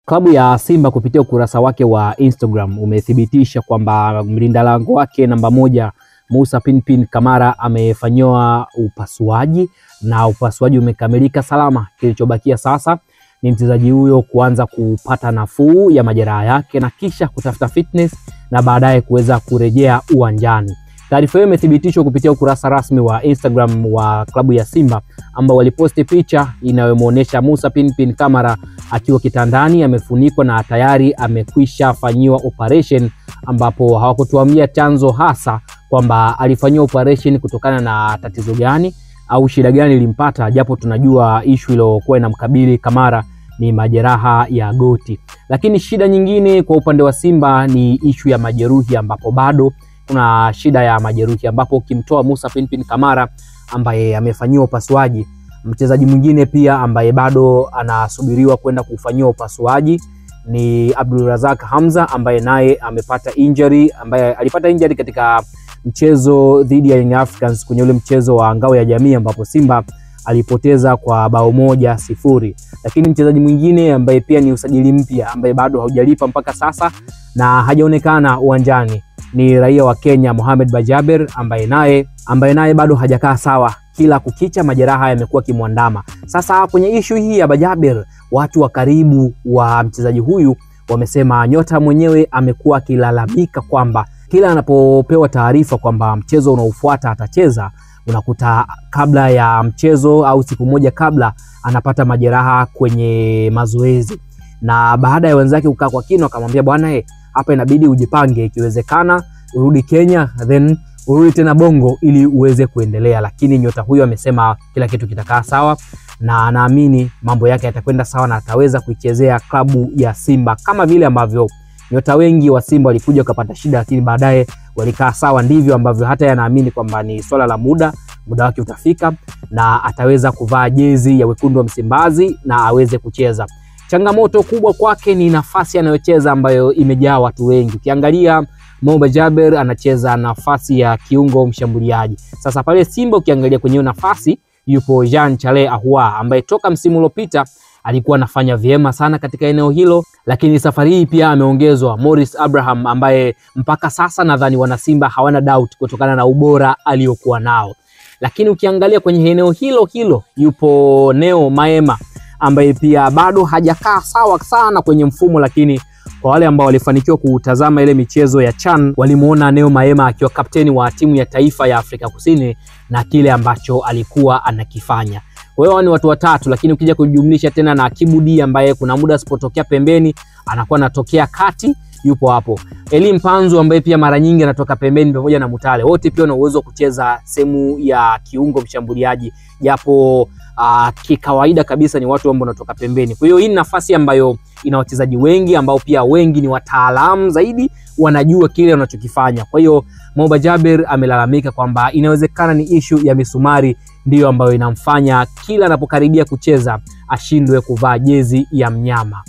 Klabu ya Simba kupitia ukurasa wake wa Instagram umethibitisha kwamba mlinda lango wake namba 1 Musa Pinpin Kamara amefanyiwa upasuaji na upasuaji umekamilika salama. Kilichobakia sasa ni mchezaji huyo kuanza kupata nafuu ya majeraha yake na kisha kutafuta fitness na baadaye kuweza kurejea uwanjani. Taarifa hiyo imethibitishwa kupitia ukurasa rasmi wa Instagram wa klabu ya Simba ambao waliposti picha inayomuonesha Musa Pinpin Kamara akiwa kitandani amefunikwa na tayari amekwisha fanyiwa operation, ambapo hawakutuambia chanzo hasa kwamba alifanyiwa operation kutokana na tatizo gani au shida gani ilimpata, japo tunajua issue iliyokuwa inamkabili Kamara ni majeraha ya goti. Lakini shida nyingine kwa upande wa Simba ni issue ya majeruhi, ambapo bado kuna shida ya majeruhi, ambapo ukimtoa Musa Pinpin Kamara ambaye amefanyiwa upasuaji, mchezaji mwingine pia ambaye bado anasubiriwa kwenda kufanyiwa upasuaji ni Abdulrazak Hamza ambaye naye amepata injury, ambaye alipata injury katika mchezo dhidi ya Young Africans kwenye ule mchezo wa ngao ya jamii ambapo Simba alipoteza kwa bao 1-0. Lakini mchezaji mwingine ambaye pia ni usajili mpya ambaye bado haujalipa mpaka sasa na hajaonekana uwanjani ni raia wa Kenya Mohamed Bajaber ambaye naye bado hajakaa sawa. Kila kukicha majeraha yamekuwa kimwandama. Sasa kwenye issue hii ya Bajaber, watu wa karibu wa mchezaji huyu wamesema nyota mwenyewe amekuwa akilalamika kwamba kila anapopewa taarifa kwamba mchezo unaofuata atacheza, unakuta kabla ya mchezo au siku moja kabla anapata majeraha kwenye mazoezi, na baada ya wenzake kukaa kwa kina akamwambia bwana hapa inabidi ujipange, ikiwezekana urudi Kenya then urudi tena Bongo ili uweze kuendelea. Lakini nyota huyo amesema kila kitu kitakaa sawa na anaamini mambo yake yatakwenda sawa na ataweza kuichezea klabu ya Simba kama vile ambavyo nyota wengi wa Simba walikuja kupata shida lakini baadaye walikaa sawa. Ndivyo ambavyo hata yanaamini kwamba ni swala la muda wake utafika na ataweza kuvaa jezi ya wekundu wa Msimbazi na aweze kucheza. Changamoto kubwa kwake ni nafasi anayocheza ambayo imejaa watu wengi. Ukiangalia Mo Bajaber anacheza nafasi ya kiungo mshambuliaji. Sasa pale Simba ukiangalia kwenye nafasi yupo Jean Charles Ahoua ambaye toka msimu uliopita alikuwa anafanya vyema sana katika eneo hilo, lakini safari hii pia ameongezwa Morris Abraham ambaye mpaka sasa nadhani wana Simba hawana doubt kutokana na ubora aliokuwa nao. Lakini ukiangalia kwenye eneo hilo yupo Neo Maema ambaye pia bado hajakaa sawa sana kwenye mfumo, lakini kwa wale ambao walifanikiwa kutazama ile michezo ya CHAN walimuona Neo Maema akiwa kapteni wa timu ya taifa ya Afrika Kusini na kile ambacho alikuwa anakifanya. Kwa hiyo ni watu watatu, lakini ukija kujumlisha tena na Kibudi ambaye kuna muda asipotokea pembeni anakuwa anatokea kati, yupo hapo. Eli Mpanzu ambaye pia mara nyingi anatoka pembeni pamoja na Mutale. Wote pia wana uwezo kucheza sehemu ya kiungo mshambuliaji, japo kikawaida kabisa ni watu ambao wanatoka pembeni. Kwa hiyo hii ni nafasi ambayo ina wachezaji wengi ambao pia wengi ni wataalamu zaidi, wanajua kile wanachokifanya. Kwa hiyo Mo Bajaber amelalamika kwamba inawezekana ni issue ya misumari ndiyo ambayo inamfanya kila anapokaribia kucheza ashindwe kuvaa jezi ya mnyama.